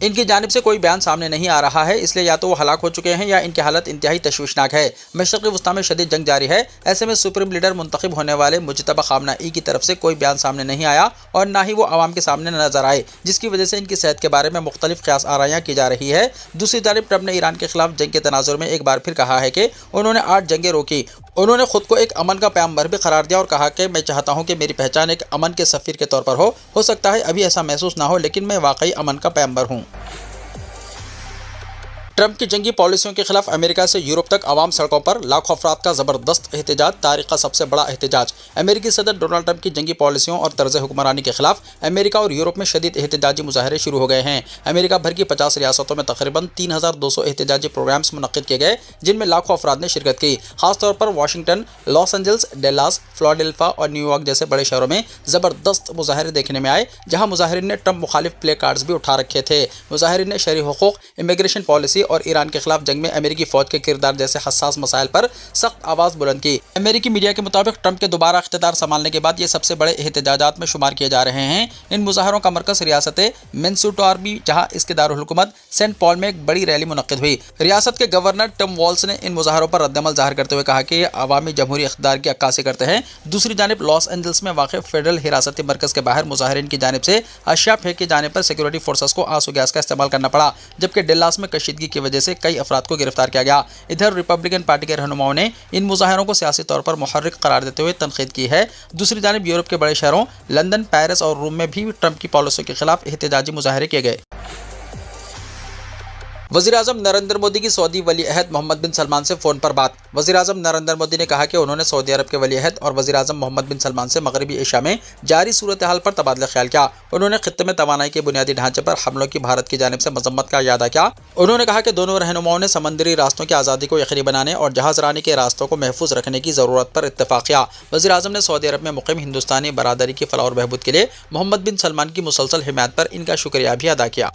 ان کی جانب سے کوئی بیان سامنے نہیں آ رہا ہے، اس لیے یا تو وہ ہلاک ہو چکے ہیں یا ان کی حالت انتہائی تشویشناک ہے۔ مشرقی وسطیٰ میں شدید جنگ جاری ہے، ایسے میں سپریم لیڈر منتخب ہونے والے مجتبی خامنہ ای کی طرف سے کوئی بیان سامنے نہیں آیا اور نہ ہی وہ عوام کے سامنے نظر آئے، جس کی وجہ سے ان کی صحت کے بارے میں مختلف قیاس آرائیاں کی جا رہی ہے۔ دوسری جانب ٹرمپ نے ایران کے خلاف جنگ کے تناظر میں ایک بار پھر کہا ہے کہ انہوں نے 8 جنگیں روکی۔ انہوں نے خود کو ایک امن کا پیغمبر بھی قرار دیا اور کہا کہ میں چاہتا ہوں کہ میری پہچان ایک امن کے سفیر کے طور پر ہو سکتا ہے ابھی ایسا محسوس نہ ہو، لیکن میں واقعی امن کا پیغمبر ہوں۔ ٹرمپ کی جنگی پالیسیوں کے خلاف امریکہ سے یورپ تک عوام سڑکوں پر، لاکھوں افراد کا زبردست احتجاج، تاریخ کا سب سے بڑا احتجاج۔ امریکی صدر ڈونلڈ ٹرمپ کی جنگی پالیسیوں اور طرز حکمرانی کے خلاف امریکہ اور یورپ میں شدید احتجاجی مظاہرے شروع ہو گئے ہیں۔ امریکہ بھر کی 50 ریاستوں میں تقریباً 3200 احتجاجی پروگرامز منعقد کیے گئے، جن میں لاکھوں افراد نے شرکت کی۔ خاص طور پر Washington, Los Angeles, Dallas, Philadelphia اور نیو یارک جیسے بڑے شہروں میں زبردست مظاہرے دیکھنے میں آئے، جہاں مظاہرین نے ٹرمپ مخالف پلے کارڈز بھی اٹھا رکھے تھے۔ مظاہرین نے شہری حقوق، امیگریشن پالیسی اور ایران کے خلاف جنگ میں امریکی فوج کے کردار جیسے حساس مسائل پر سخت آواز بلند کی۔ امریکی میڈیا کے مطابق ٹرمپ کے دوبارہ اقتدار سنبھالنے کے بعد یہ سب سے بڑے احتجاجات میں شمار کیے جا رہے ہیں۔ ان مظاہروں کا مرکز ریاست مینیسوٹا بھی، جہاں اس کے دارالحکومت سینٹ پال میں ایک بڑی ریلی منعقد ہوئی۔ ریاست کے گورنر ٹم والز نے ان مظاہروں پر رد عمل ظاہر کرتے ہوئے کہا کہ یہ عوامی جمہوری اقتدار کی عکاسی کرتے ہیں۔ دوسری جانب لاس اینجلس میں واقع فیڈرل حراستی مرکز کے باہر مظاہرین کی جانب سے اشیاء پھینکے جانے پر سیکورٹی فورسز کو آنسو گیس کا استعمال کرنا پڑا، جبکہ ڈلاس میں کشیدگی کی وجہ سے کئی افراد کو گرفتار کیا گیا۔ ادھر ریپبلکن پارٹی کے رہنماؤں نے ان مظاہروں کو سیاسی طور پر محرک قرار دیتے ہوئے تنقید کی ہے۔ دوسری جانب یورپ کے بڑے شہروں لندن، پیرس اور روم میں بھی ٹرمپ کی پالیسیوں کے خلاف احتجاجی مظاہرے کیے گئے۔ وزیر اعظم نریندر مودی کی سعودی ولی عہد محمد بن سلمان سے فون پر بات۔ وزیر اعظم نریندر مودی نے کہا کہ انہوں نے سعودی عرب کے ولی عہد اور وزیر اعظم محمد بن سلمان سے مغربی ایشیا میں جاری صورتحال پر تبادلہ خیال کیا۔ انہوں نے خطے میں توانائی کے بنیادی ڈھانچے پر حملوں کی بھارت کی جانب سے مذمت کا اعادہ کیا۔ انہوں نے کہا کہ دونوں رہنماؤں نے سمندری راستوں کی آزادی کو یقینی بنانے اور جہاز رانی کے راستوں کو محفوظ رکھنے کی ضرورت پر اتفاق کیا۔ وزیر اعظم نے سعودی عرب میں مقیم ہندوستانی برادری کی فلاح اور بہبود کے لیے محمد بن سلمان کی مسلسل حمایت پر ان کا شکریہ بھی ادا کیا۔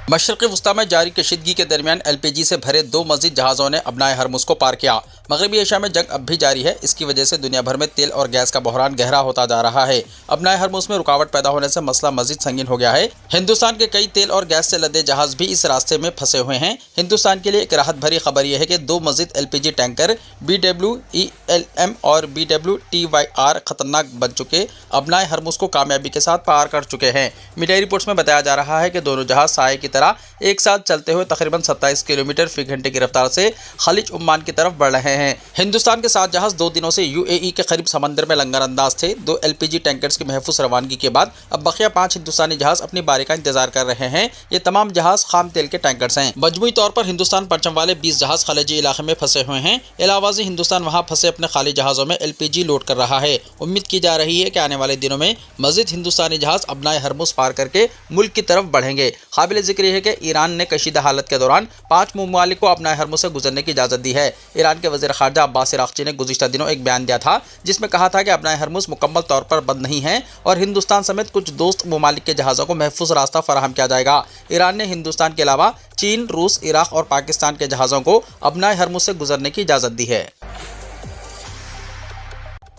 مشرقی وسطیٰ میں جاری کشیدگی کے درمیان LPG سے بھرے 2 مزید جہازوں نے ابنائے ہرمز کو پار کیا۔ مغربی ایشیا میں جنگ اب بھی جاری ہے، اس کی وجہ سے دنیا بھر میں تیل اور گیس کا بحران گہرا ہوتا جا رہا ہے۔ ابنائے ہرمز میں رکاوٹ پیدا ہونے سے مسئلہ مزید سنگین ہو گیا ہے۔ ہندوستان کے کئی تیل اور گیس سے لدے جہاز بھی اس راستے میں پھنسے ہوئے ہیں۔ ہندوستان کے لیے ایک راحت بھری خبر یہ ہے کہ 2 مزید LPG ٹینکر BWELM اور BWTYR خطرناک بن چکے ابنائے ہرمز کو کامیابی کے ساتھ پار کر چکے ہیں۔ میڈیا رپورٹس میں بتایا جا رہا ہے کہ دونوں جہاز سائے کی طرح ایک ساتھ چلتے ہوئے تقریباً 27 کلومیٹر فی گھنٹے کی رفتار سے خلیج عمان کی طرف بڑھ رہے ہیں۔ ہندوستان کے 7 جہاز 2 دنوں سے UAE کے قریب سمندر میں لنگر انداز تھے۔ 2 LPG ٹینکرز کی محفوظ روانگی کے بعد اب بقیہ 5 ہندوستانی جہاز اپنی باری کا انتظار کر رہے ہیں۔ یہ تمام جہاز خام تیل کے ٹینکرز ہیں۔ مجموعی طور پر ہندوستان پرچم والے 20 جہاز خلیجی علاقے میں پھنسے ہوئے ہیں۔ علاوہ ازیں ہندوستان وہاں پھنسے اپنے خالی جہازوں میں LPG لوڈ کر رہا ہے۔ امید کی جا رہی ہے کہ آنے والے دنوں میں مزید ہندوستانی جہاز ابنائے ہرمز پار کر کے ملک کی طرف بڑھیں گے۔ قابل ذکر یہ ہے کہ ایران نے کشیدہ حالت کے دوران 5 ممالک کو ابنائے ہرمز سے گزرنے کی اجازت دی ہے۔ ایران کے وزیر خارجہ عباس عراقچی نے گزشتہ دنوں ایک بیان دیا تھا جس میں کہا تھا کہ ابنائے ہرمز مکمل طور پر بند نہیں ہے اور ہندوستان سمیت کچھ دوست ممالک کے جہازوں کو محفوظ راستہ فراہم کیا جائے گا۔ ایران نے ہندوستان کے علاوہ چین، روس، عراق اور پاکستان کے جہازوں کو ابنائے ہرمز سے گزرنے کی اجازت دی ہے۔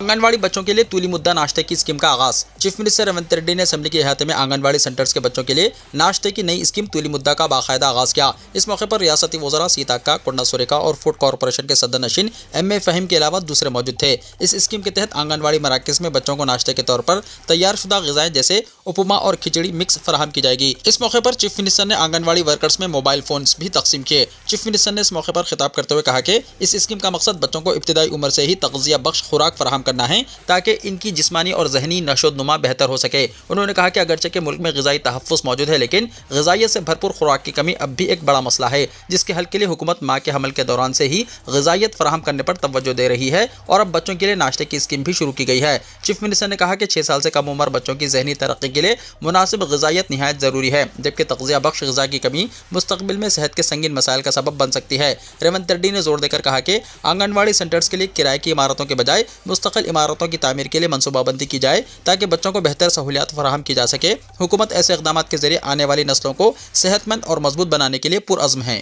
آنگن واڑی بچوں کے لیے طولی مدت ناشتے کی اسکیم کا آغاز۔ چیف منسٹر ریونت ریڈی نے اسمبلی کے احاطے میں آنگن واڑی سینٹرز کے بچوں کے لیے ناشتے کی نئی اسکیم طولی مدت کا باقاعدہ آغاز کیا۔ اس موقع پر ریاستی وزراء سیتاکا، کنڈا سوریکا اور فوڈ کارپوریشن کے صدر نشین MA فہیم کے علاوہ دوسرے موجود تھے۔ اس اسکیم کے تحت آنگن واڑی مراکز میں بچوں کو ناشتے کے طور پر تیار شدہ غذائیں جیسے اپما اور کھچڑی مکس فراہم کی جائے گی۔ اس موقع پر چیف منسٹر نے آنگن واڑی ورکرز میں موبائل فونز بھی تقسیم کیے۔ چیف منسٹر نے اس موقع پر خطاب کرتے ہوئے کہا کہ اس اسکیم کا مقصد بچوں کو ابتدائی عمر سے ہی تغذیہ بخش خوراک فراہم کرنا ہے تاکہ ان کی جسمانی اور ذہنی نشو و نما بہتر ہو سکے۔ انہوں نے کہا کہ اگرچہ کہ ملک میں غذائی تحفظ موجود ہے، لیکن غذائیت سے بھرپور خوراک کی کمی اب بھی ایک بڑا مسئلہ ہے، جس کے حل کے لیے حکومت ماں کے حمل کے دوران سے ہی غذائیت فراہم کرنے پر توجہ دے رہی ہے اور اب بچوں کے لیے ناشتے کی اسکیم بھی شروع کی گئی ہے۔ چیف منسٹر نے کہا کہ 6 سال سے کم عمر بچوں کی ذہنی ترقی کے لیے مناسب غذائیت نہایت ضروری ہے، جبکہ تغذیہ بخش غذا کی کمی مستقبل میں صحت کے سنگین مسائل کا سبب بن سکتی ہے۔ ریونت ریڈی نے زور دے کر کہا کہ آنگن واڑی سینٹرز کے لیے کرائے کی عمارتوں کے بجائے مستقل عمارتوں کی تعمیر کے لیے منصوبہ بندی کی جائے تاکہ بچوں کو بہتر سہولیات فراہم کی جا سکے۔ حکومت ایسے اقدامات کے ذریعے آنے والی نسلوں کو صحت مند اور مضبوط بنانے کے لیے پرعزم ہے۔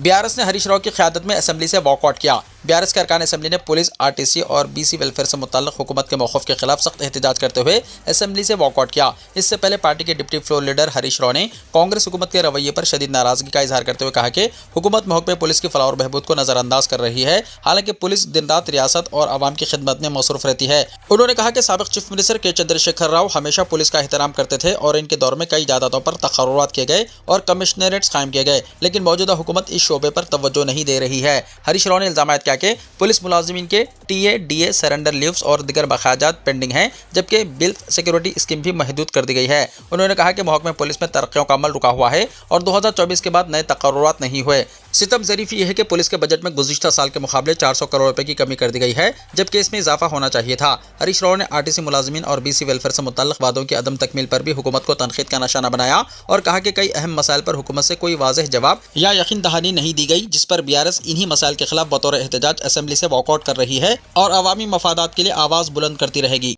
BRS نے ہریش راؤ کی قیادت میں اسمبلی سے واک آؤٹ کیا۔ بیارس کے ارکان اسمبلی نے پولیس، RTC اور BC ویلفیئر سے متعلق حکومت کے موقف کے خلاف سخت احتجاج کرتے ہوئے اسمبلی سے واک آؤٹ کیا۔ اس سے پہلے پارٹی کے deputy floor leader Harish Rao نے کانگریس حکومت کے رویے پر شدید ناراضگی کا اظہار کرتے ہوئے کہا کہ حکومت محکمہ پولیس کی فلاح اور بہبود کو نظر انداز کر رہی ہے، حالانکہ پولیس دن رات ریاست اور عوام کی خدمت میں مصروف رہتی ہے۔ انہوں نے کہا کہ سابق چیف منسٹر کے چندر شیکھر راؤ ہمیشہ پولیس کا احترام کرتے تھے اور ان کے دور میں کئی جائیدادوں پر تقررات کیے گئے اور کمشنریٹس قائم کیے گئے، لیکن موجودہ حکومت اس شعبے پر توجہ نہیں دے رہی ہے۔ ہریش راؤ نے الزامات کیا کہ پولیس ملازمین کے TA DA سرنڈر لیوز اور دیگر بخراجات پینڈنگ ہیں، جبکہ بلت سیکورٹی اسکیم بھی محدود کر دی گئی ہے۔ انہوں نے کہا کہ محکمہ پولیس میں ترقیوں کا عمل رکا ہوا ہے اور 2024 کے بعد نئے تقررات نہیں ہوئے۔ ستم ظریف یہ ہے کہ پولیس کے بجٹ میں گزشتہ سال کے مقابلے 400 کروڑ روپے کی کمی کر دی گئی ہے، جبکہ اس میں اضافہ ہونا چاہیے تھا۔ ہریش راؤ نے RTC ملازمین اور BC ویلفیئر سے متعلق وعدوں کی عدم تکمیل پر بھی حکومت کو تنقید کا نشانہ بنایا اور کہا کہ کئی اہم مسائل پر حکومت سے کوئی واضح جواب یا یقین دہانی نہیں دی گئی، جس پر BRS انہی مسائل کے خلاف بطور احتجاج اسمبلی سے واک آؤٹ کر رہی ہے اور عوامی مفادات کے لیے آواز بلند کرتی رہے گی۔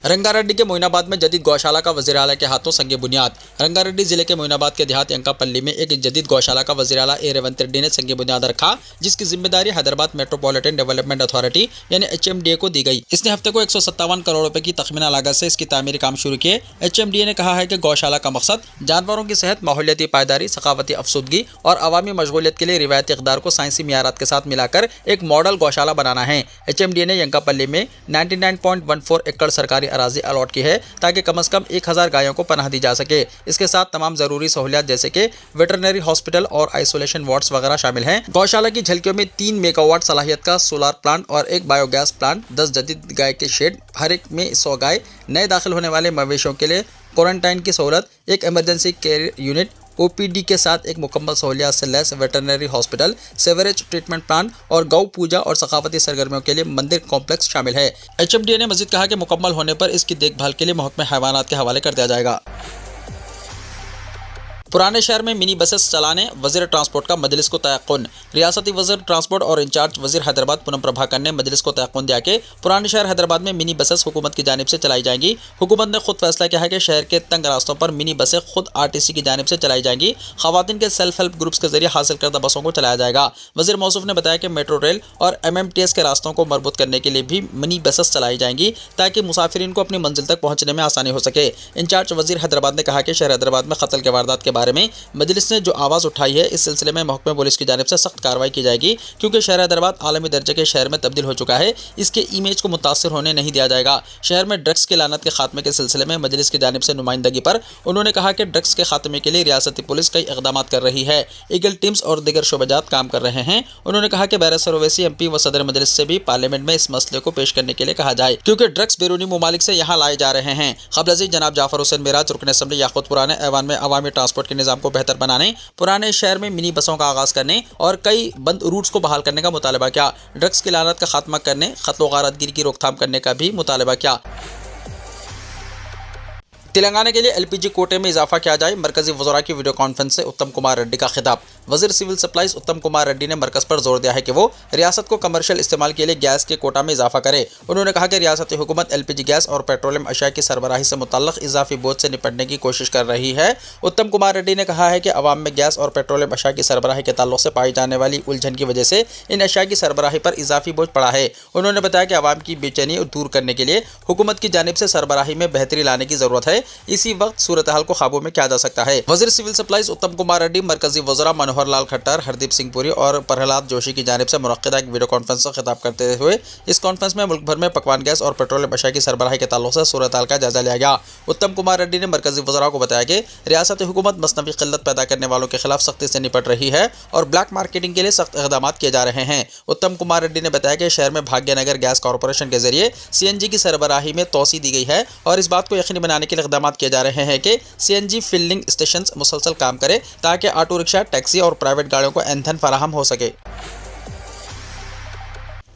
رنگا ریڈی کے معین آباد میں جدید گوشالہ کا وزیر اعلیٰ کے ہاتھوں سنگ بنیاد۔ رنگا ریڈی ضلع کے معین آباد کے دیہات ینکاپلی میں ایک جدید گوشالہ کا وزیر اعلیٰ ریونت ریڈی نے سنگ بنیاد رکھا، جس کی ذمہ داری حیدرآباد میٹروپولیٹن ڈیولپمنٹ اتھارٹی یعنی HMDA کو دی گئی۔ اس نے ہفتے کو 157 کروڑ روپے کی تخمینہ لاگت سے اس کی تعمیری کام شروع کیے۔ HMDA نے کہا ہے کہ گوشالہ کا مقصد جانوروں کی صحت، ماحولیاتی پائیداری، ثقافتی افسودگی اور عوامی مشغولیت کے لیے روایتی اقدار کو سائنسی معیارات کے ساتھ ملا کر ایک ماڈل گوشالہ بنانا ہے۔ HMDA نے ینکاپلی میں 99.14 ایکڑ سرکاری اراضی الاٹ کی ہے تاکہ کم از کم 1000 گایوں کو پناہ دی جا سکے۔ اس کے ساتھ تمام ضروری سہولیات جیسے کہ ویٹرنری ہاسپٹل اور آئسولیشن وارڈز وغیرہ شامل ہیں۔ گوشالہ کی جھلکیوں میں 3 میگا واٹ صلاحیت کا سولار پلانٹ اور ایک بایو گیس پلانٹ، 10 جدید گائے کے شیڈ، ہر ایک میں 100 گائے، نئے داخل ہونے والے مویشیوں کے لیے کوارنٹائن کی سہولت، ایک ایمرجنسی کیئر یونٹ، OPD کے ساتھ ایک مکمل سہولیات سے لیس veterinary hospital, sewerage treatment plant اور گو پوجا اور ثقافتی سرگرمیوں کے لیے مندر کمپلیکس شامل ہے۔ HMDA نے مزید کہا کہ مکمل ہونے پر اس کی دیکھ بھال کے لیے محکمہ حیوانات کے حوالے کر دیا جائے گا۔ پرانے شہر میں منی بسیں چلانے وزیر ٹرانسپورٹ کا مجلس کو تیقن۔ ریاستی وزیر ٹرانسپورٹ اور انچارج وزیر حیدرآباد پونم پربھاکر نے مجلس کو تیقن دیا کہ پرانے شہر حیدرآباد میں منی بسیں حکومت کی جانب سے چلائی جائیں گی۔ حکومت نے خود فیصلہ کیا ہے کہ شہر کے تنگ راستوں پر منی بسیں خود RTC کی جانب سے چلائی جائیں گی۔ خواتین کے سیلف ہیلپ گروپس کے ذریعے حاصل کردہ بسوں کو چلایا جائے گا۔ وزیر موصوف نے بتایا کہ میٹرو ریل اور MMTS کے راستوں کو مربوط کرنے کے لیے بھی منی بسیں چلائی جائیں گی تاکہ مسافرین کو اپنی منزل تک پہنچنے میں آسانی ہو سکے۔ انچارج وزیر حیدرآباد نے کہا کہ شہر حیدرآباد میں قتل کے واردات کے بارے میں مجلس نے جو آواز اٹھائی ہے، اس سلسلے میں محکمہ پولیس کی جانب سے سخت کارروائی کی جائے گی، کیونکہ شہر حیدرآباد عالمی درجے کے شہر میں تبدیل ہو چکا ہے۔ اس کے امیج کو متاثر ہونے نہیں دیا جائے گا۔ شہر میں ڈرگس کی لعنت کے خاتمے کے سلسلے میں مجلس کی جانب سے نمائندگی پر انہوں نے کہا کہ ڈرگس کے خاتمے کے لیے ریاستی پولیس کئی اقدامات کر رہی ہے، ایگل ٹیمز اور دیگر شعبہ جات کام کر رہے ہیں۔ انہوں نے کہا کہ بیرسر اویسی MP و صدر مجلس سے بھی پارلیمنٹ میں اس مسئلے کو پیش کرنے کے لیے کہا جائے، کیونکہ ڈرگس بیرونی ممالک سے یہاں لائے جا رہے ہیں۔ قبل ازیں جناب جعفر حسین معراج رکن اسمبلی یاقوت پورہ نے ایوان میں عوامی ٹرانسپورٹ کے نظام کو بہتر بنانے، پرانے شہر میں منی بسوں کا آغاز کرنے اور کئی بند روٹس کو بحال کرنے کا مطالبہ کیا۔ ڈرگس کی لعنت کا خاتمہ کرنے، قتل و غارت گیری کی روک تھام کرنے کا بھی مطالبہ کیا۔ تلنگانہ کے لیے LPG کوٹے میں اضافہ کیا جائے، مرکزی وزراء کی ویڈیو کانفرنس سے اتم کمار ریڈی کا خطاب۔ وزیر سول سپلائز اتم کمار ریڈی نے مرکز پر زور دیا ہے کہ وہ ریاست کو کمرشل استعمال کے لیے گیس کے کوٹا میں اضافہ کرے۔ انہوں نے کہا کہ ریاستی حکومت LPG گیس اور پیٹرولیم اشیاء کی سربراہی سے متعلق اضافی بوجھ سے نپٹنے کی کوشش کر رہی ہے۔ اتم کمار ریڈی نے کہا ہے کہ عوام میں گیس اور پیٹرولیم اشیاء کی سربراہی کے تعلق سے پائی جانے والی الجھن کی وجہ سے ان اشیاء کی سربراہی پر اضافی بوجھ پڑا ہے۔ انہوں نے بتایا کہ عوام کی بے چینی دور کرنے کے لیے حکومت کی جانب سے سربراہی میں بہتری لانے کی ضرورت ہے، اسی وقت صورتحال کو قابو میں کیا جا سکتا ہے۔ وزیر سول سپلائز اتم کمار ریڈی مرکزی وزراء منوہر لال کھٹر، ہردیپ سنگھ پوری اور پرہلاد جوشی کی جانب سے منعقدہ ایک ویڈیو کانفرنس سے خطاب کرتے ہوئے اس کانفرنس میں ملک بھر میں پکوان گیس اور پیٹرولیم اشیاء کی سربراہی کے تعلق سے صورتحال کا جائزہ لیا گیا۔ اتم کمار ریڈی نے مرکزی وزراء کو بتایا کہ ریاستی حکومت مصنوعی قلت پیدا کرنے والوں کے خلاف سختی سے نپٹ رہی ہے اور بلیک مارکیٹنگ کے لیے سخت اقدامات کیے جا رہے ہیں۔ اتم کمار ریڈی نے بتایا کہ شہر میں بھاگیہ نگر گیس کارپوریشن کے ذریعے CNG کی سربراہی میں توسیع دی گئی ہے اور اس بات کو یقینی بنانے کے لیے اقدامات کیے جا رہے ہیں کہ CNG فلنگ اسٹیشنز مسلسل کام کرے تاکہ آٹو رکشا، ٹیکسی اور پرائیویٹ گاڑیوں کو ایندھن فراہم ہو سکے۔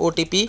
OTP,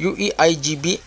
UEIGB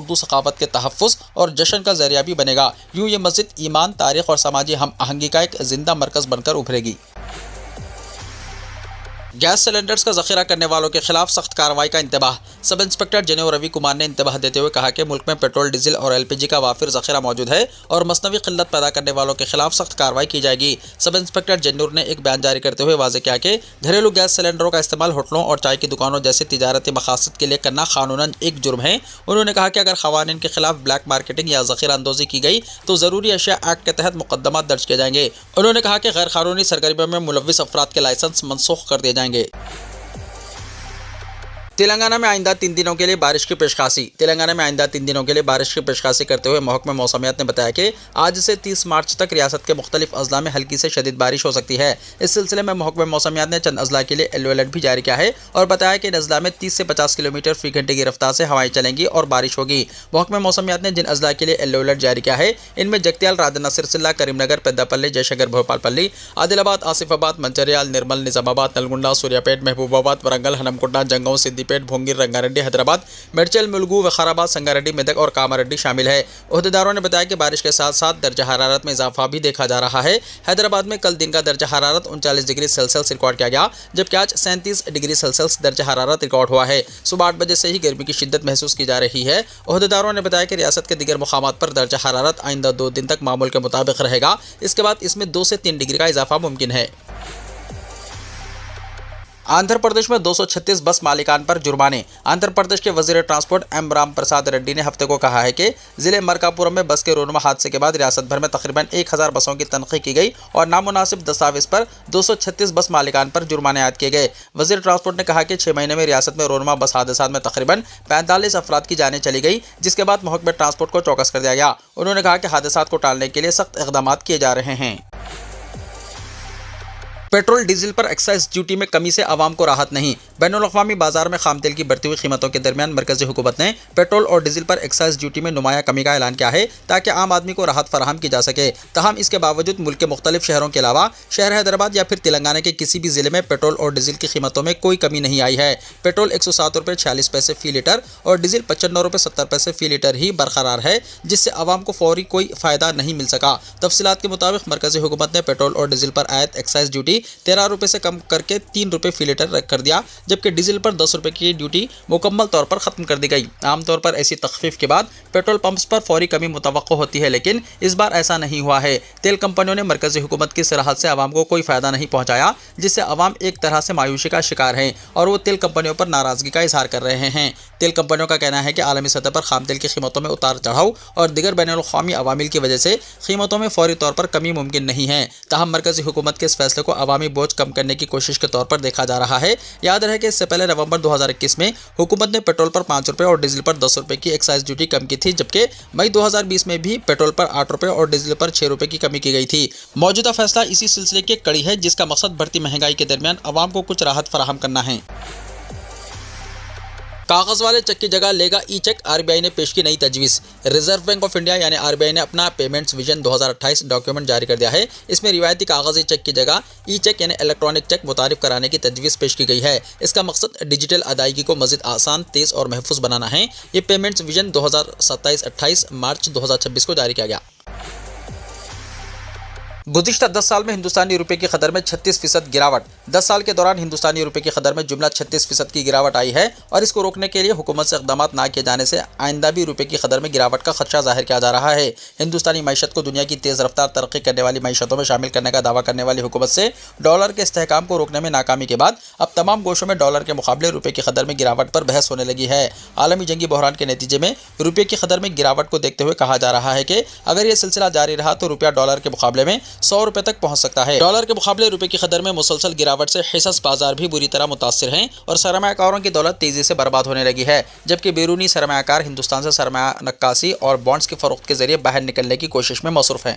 اردو ثقافت کے تحفظ اور جشن کا ذریعہ بھی بنے گا۔ یوں یہ مسجد ایمان، تاریخ اور سماجی ہم آہنگی کا ایک زندہ مرکز بن کر ابھرے گی۔ گیس سلنڈرز کا ذخیرہ کرنے والوں کے خلاف سخت کارروائی کا انتباہ۔ سب انسپکٹر جنو روی کمار نے انتباہ دیتے ہوئے کہا کہ ملک میں پیٹرول، ڈیزل اور LPG کا وافر ذخیرہ موجود ہے اور مصنوعی قلت پیدا کرنے والوں کے خلاف سخت کارروائی کی جائے گی۔ سب انسپکٹر جنور نے ایک بیان جاری کرتے ہوئے واضح کیا کہ گھریلو گیس سلنڈروں کا استعمال ہوٹلوں اور چائے کی دکانوں جیسے تجارتی مقاصد کے لیے کرنا قانوناً ایک جرم ہے۔ انہوں نے کہا کہ اگر قوانین کے خلاف بلیک مارکیٹنگ یا ذخیرہ اندوزی کی گئی تو ضروری اشیاء ایکٹ کے تحت مقدمات درج کیے جائیں گے۔ انہوں نے کہا کہ غیر قانونی سرگرمیوں میں ملوث افراد کے لائسنس منسوخ کر دیے جائیں گے۔ تلنگانہ میں آئندہ 3 دنوں کے لیے بارش کی پیشخاسی۔ تلنگانہ میں آئندہ 3 دنوں کے لیے بارش کی پیشخاسی کرتے ہوئے محکمہ موسمیات نے بتایا کہ آج سے 30 مارچ تک ریاست کے مختلف اضلاع میں ہلکی سے شدید بارش ہو سکتی ہے۔ اس سلسلے میں محکمہ موسمیات نے چند اضلاع کے لیے یلو الرٹ بھی جاری کیا ہے اور بتایا کہ ان اضلاع میں 30 سے 50 کلومیٹر فی گھنٹے کی رفتار سے ہوائیں چلیں گی اور بارش ہوگی۔ محکمہ موسمیات نے جن اضلاع کے لیے یلو الرٹ جاری کیا ہے ان میں جگتیال، راجنا سرسلہ، کریم نگر، پیداپلی، جے شنکر بھوپال پلی، عادل آباد، آصف آباد، منچریال، نرمل، نظام آباد، نلگنڈا، سوریا پیٹ، محبوب آباد، ورنگل، ہنمکنڈا، جنگاؤں، سدی پیٹ، بھونگیر، رنگاریڈی، حیدرآباد، میڈچل، ملگو، وقارآباد، سنگاریڈی، میدک اور کاماریڈی شامل ہے۔ عہدیداروں نے بتایا کہ بارش کے ساتھ ساتھ درجہ حرارت میں اضافہ بھی دیکھا جا رہا ہے۔ حیدرآباد میں کل دن کا درجہ حرارت 39 ڈگری سیلسیس ریکارڈ کیا گیا، جبکہ آج 37 ڈگری سیلسیس درجہ حرارت ریکارڈ ہوا ہے۔ صبح 8 بجے سے ہی گرمی کی شدت محسوس کی جا رہی ہے۔ عہدیداروں نے بتایا کہ ریاست کے دیگر مقامات پر درجہ حرارت آئندہ 2 دن تک معمول کے مطابق رہے گا۔ اس کے بعد اس میں 2 سے 3 ڈگری کا اضافہ ممکن ہے۔ آندھرا پردیش میں 236 بس مالکان پر جرمانے۔ آندھرا پردیش کے وزیر ٹرانسپورٹ ایم رام پرساد ریڈی نے ہفتے کو کہا ہے کہ ضلع مرکاپورم میں بس کے رونما حادثے کے بعد ریاست بھر میں تقریباً 1000 بسوں کی تنقیح کی گئی اور نامناسب دستاویز پر 236 بس مالکان پر جرمانے عائد کیے گئے۔ وزیر ٹرانسپورٹ نے کہا کہ 6 مہینے میں ریاست میں رونما بس حادثات میں تقریباً 45 افراد کی جانیں چلی گئی، جس کے بعد محکمہ ٹرانسپورٹ کو چوکس کر دیا گیا۔ انہوں نے کہا کہ حادثات کو ٹالنے کے لیے سخت اقدامات کیے جا رہے ہیں۔ پیٹرول ڈیزل پر ایکسائز ڈیوٹی میں کمی سے عوام کو راحت نہیں۔ بین الاقوامی بازار میں خام تیل کی بڑھتی ہوئی قیمتوں کے درمیان مرکزی حکومت نے پیٹرول اور ڈیزل پر ایکسائز ڈیوٹی میں نمایاں کمی کا اعلان کیا ہے تاکہ عام آدمی کو راحت فراہم کی جا سکے۔ تاہم اس کے باوجود ملک کے مختلف شہروں کے علاوہ شہر حیدرآباد یا پھر تلنگانہ کے کسی بھی ضلع میں پیٹرول اور ڈیزل کی قیمتوں میں کوئی کمی نہیں آئی ہے۔ پیٹرول 107 روپے 46 پیسے فی لیٹر اور ڈیزل 95 روپے 70 پیسے فی لیٹر ہی برقرار ہے، جس سے عوام کو فوری کوئی فائدہ نہیں مل سکا۔ تفصیلات کے مطابق مرکزی حکومت نے پیٹرول اور ڈیزل پر عائد ایکسائز ڈیوٹی 13 روپے سے کم کر کے 3 روپے فی لیٹر کر دیا، جبکہ ڈیزل پر 10 روپے کی ڈیوٹی مکمل طور پر ختم کر دی گئی۔ عام طور پر ایسی تخفیف کے بعد پیٹرول پمپس پر فوری کمی متوقع ہوتی ہے، لیکن اس بار ایسا نہیں ہوا ہے۔ تیل کمپنیوں نے مرکزی حکومت کی صراحت سے عوام کو کوئی فائدہ نہیں پہنچایا، جس سے عوام ایک طرح سے مایوسی کا شکار ہیں اور وہ تیل کمپنیوں پر ناراضگی کا اظہار کر رہے ہیں۔ تیل کمپنیوں کا کہنا ہے کہ عالمی سطح پر خام تیل کی قیمتوں میں اتار چڑھاؤ اور دیگر بین الاقوامی عوامل کی وجہ سے قیمتوں میں فوری طور پر کمی ممکن نہیں ہے۔ تاہم مرکزی حکومت کے اس فیصلے کو عوامی بوجھ کم کرنے کی کوشش کے طور پر دیکھا جا رہا ہے۔ یاد رہے کہ اس سے پہلے نومبر 2021 میں حکومت نے پیٹرول پر 5 روپے اور ڈیزل پر 10 روپے کی ایکسائز ڈیوٹی کم کی تھی، جبکہ مئی 2020 میں بھی پیٹرول پر 8 روپے اور ڈیزل پر 6 روپے کی کمی کی گئی تھی۔ موجودہ فیصلہ اسی سلسلے کی کڑی ہے، جس کا مقصد بڑھتی مہنگائی کے درمیان عوام کو کچھ راحت فراہم کرنا ہے۔ کاغذ والے چیک کی جگہ لے گا ای چیک، RBI نے پیش کی نئی تجویز۔ ریزرو بینک آف انڈیا یعنی RBI نے اپنا پیمنٹس ویژن 2028 ڈاکیومنٹ جاری کر دیا ہے۔ اس میں روایتی کاغذی چیک کی جگہ ای چیک یعنی الیکٹرانک چیک متعارف کرانے کی تجویز پیش کی گئی ہے۔ اس کا مقصد ڈیجیٹل ادائیگی کو مزید آسان، تیز اور محفوظ بنانا ہے۔ یہ پیمنٹس ویژن 2027-28 مارچ 2026 کو جاری کیا گیا۔ گزشتہ 10 سال میں ہندوستانی روپے کی قدر میں 36% گراوٹ۔ 10 سال کے دوران ہندوستانی روپے کی قدر میں جملہ 36% کی گراوٹ آئی ہے اور اس کو روکنے کے لیے حکومت سے اقدامات نہ کیے جانے سے آئندہ بھی روپے کی قدر میں گراوٹ کا خدشہ ظاہر کیا جا رہا ہے۔ ہندوستانی معیشت کو دنیا کی تیز رفتار ترقی کرنے والی معیشتوں میں شامل کرنے کا دعویٰ کرنے والی حکومت سے ڈالر کے استحکام کو روکنے میں ناکامی کے بعد اب تمام گوشوں میں ڈالر کے مقابلے روپے کی قدر میں گراوٹ پر بحث ہونے لگی ہے۔ عالمی جنگی بحران کے نتیجے میں روپے کی قدر میں گراوٹ کو دیکھتے ہوئے کہا جا رہا ہے کہ اگر یہ سلسلہ جاری رہا تو روپیہ ڈالر کے مقابلے میں 100 روپے تک پہنچ سکتا ہے۔ ڈالر کے مقابلے روپے کی قدر میں مسلسل گراوٹ سے حصص بازار بھی بری طرح متاثر ہیں اور سرمایہ کاروں کی دولت تیزی سے برباد ہونے لگی ہے، جبکہ بیرونی سرمایہ کار ہندوستان سے سرمایہ نکاسی اور بانڈز کی فروخت کے ذریعے باہر نکلنے کی کوشش میں مصروف ہیں۔